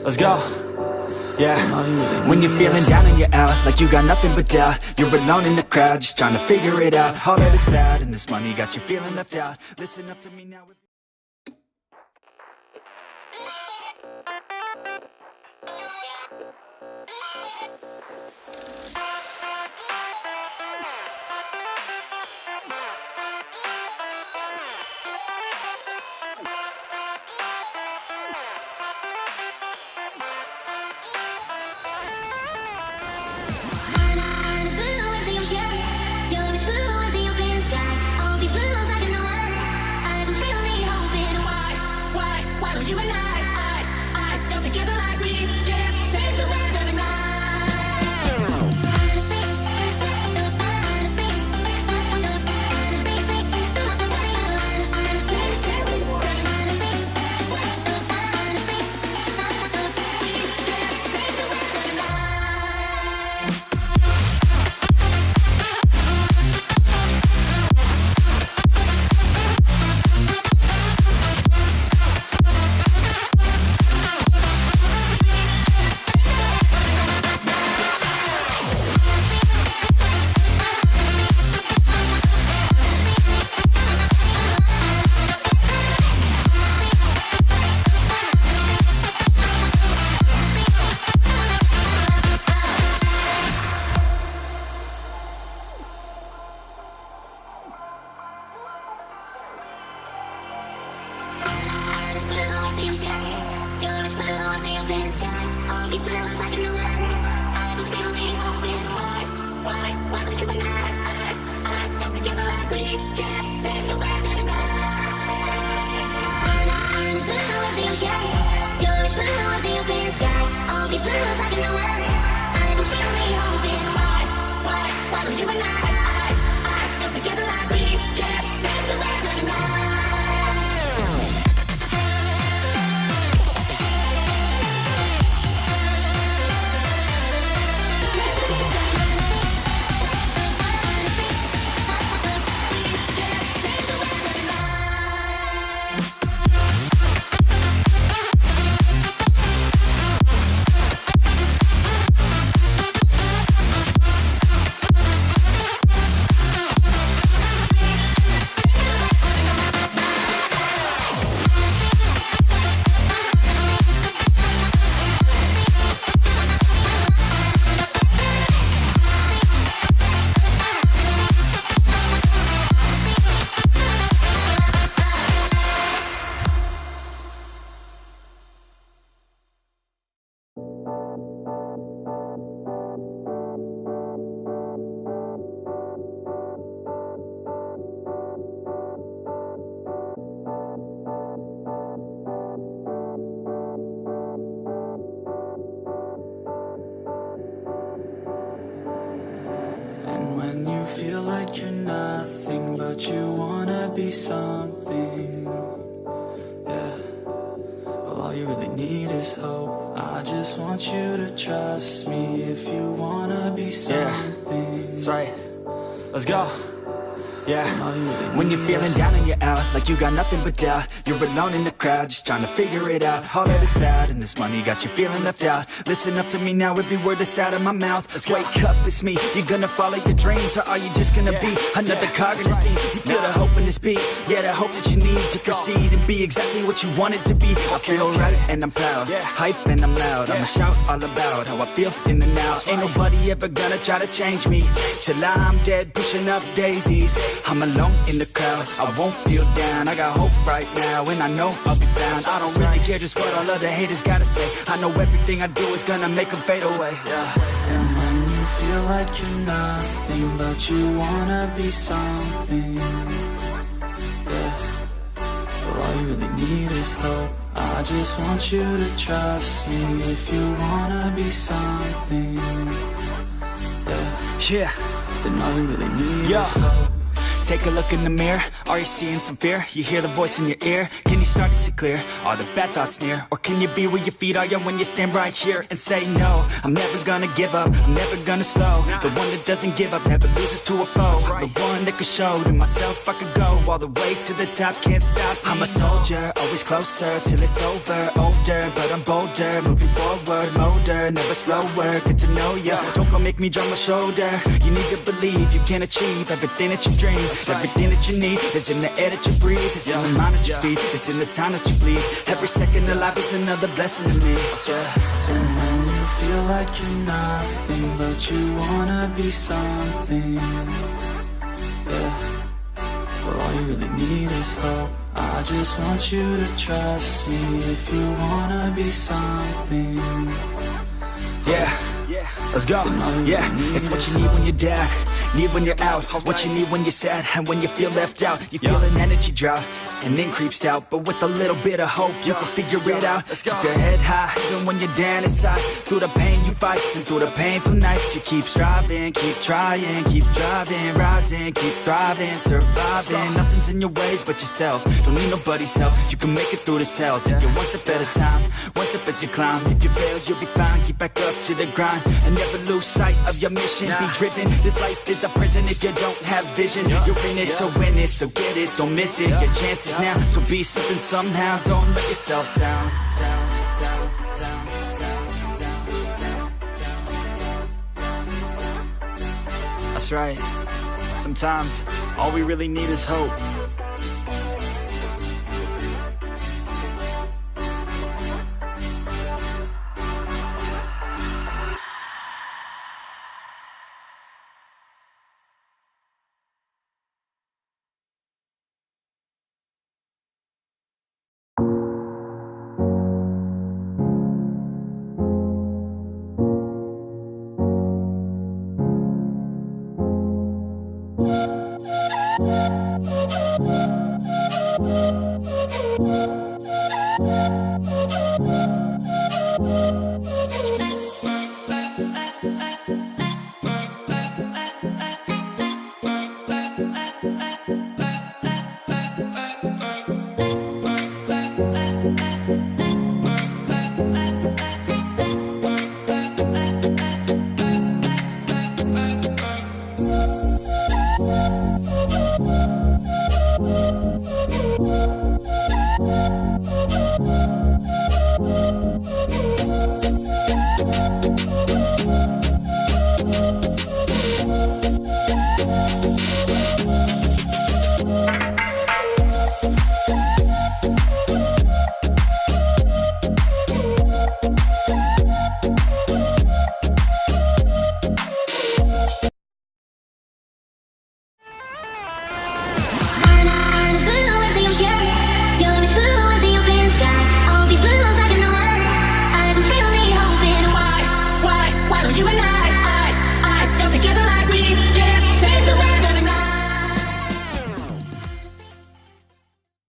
Let's go. Yeah. When you're feeling down and you're out, like you got nothing but doubt, you're alone in the crowd, just trying to figure it out. All of this cloud and this money got you feeling left out. Listen up to me now. You and I got together like we can change the weather all these blues I can run. I was really hoping why don't you and I got together like we can change the weather tonight. I'm as blue as the ocean, you're as blue as the open sky. All these blues I can run. I was really hoping why don't you and I got together like we can change the weather tonight. When you feel like you're nothing, but you wanna be something, yeah. Well, all you really need is hope. I just want you to trust me if you wanna be something. Yeah, that's right. Let's go. Yeah, when you're feeling down and you're out, like you got nothing but doubt, you're alone in the crowd, just trying to figure it out. All of this cloud and this money got you feeling left out. Listen up to me now, every word that's out of my mouth. Wake up, it's me. You're gonna follow your dreams, or are you just gonna be another cog in the scene? You feel the hope in this beat, yeah, the hope that you need to proceed and be exactly what you want it to be. I feel right and I'm proud, hype and I'm loud. I'ma shout all about how I feel in the now. Ain't nobody ever gonna try to change me till I'm dead, pushing up daisies. I'm alone in the crowd, I won't feel down. I got hope right now, and I know I'll be found. I don't really care just what all other haters gotta say. I know everything I do is gonna make them fade away, And when you feel like you're nothing, but you wanna be something, well, all you really need is hope. I just want you to trust me if you wanna be something, then all you really need is hope. Take a look in the mirror, are you seeing some fear? You hear the voice in your ear? Can you start to see clear? Are the bad thoughts near? Or can you be where your feet are when you stand right here and say no? I'm never gonna give up, I'm never gonna slow. The one that doesn't give up never loses to a foe. The one that could show to myself I could go all the way to the top, can't stop me. I'm a soldier, always closer till it's over. Older, but I'm bolder, moving forward, motor, never slower. Good to know ya, don't go make me drop my shoulder. You need to believe you can achieve everything that you dream. Everything that you need is in the air that you breathe. It's in the mind that you feed, it's in the time that you bleed. Every second of life is another blessing to me. And when you feel like you're nothing, but you wanna be something, yeah. Well, all you really need is hope. I just want you to trust me if you wanna be something. Yeah, let's go. Yeah, it's what you need when you're down, need when you're out. It's what you need when you're sad and when you feel left out. You feel an energy drop and then creeps out, but with a little bit of hope you can figure it out. Keep your head high even when you're down inside. Through the pain you fight and through the painful nights you keep striving, keep trying, keep driving, rising, keep thriving, surviving. Nothing's in your way but yourself. Don't need nobody's help. You can make it through this hell. Take it one step at a time, one step as you climb. If you fail you'll be fine. Get back up to the grind and never lose sight of your mission. Be driven. This life is a prison if you don't have vision. You're in it to win it, so get it, don't miss it. Your chances now, so be something somehow. Don't let yourself down. That's right. Sometimes all we really need is hope.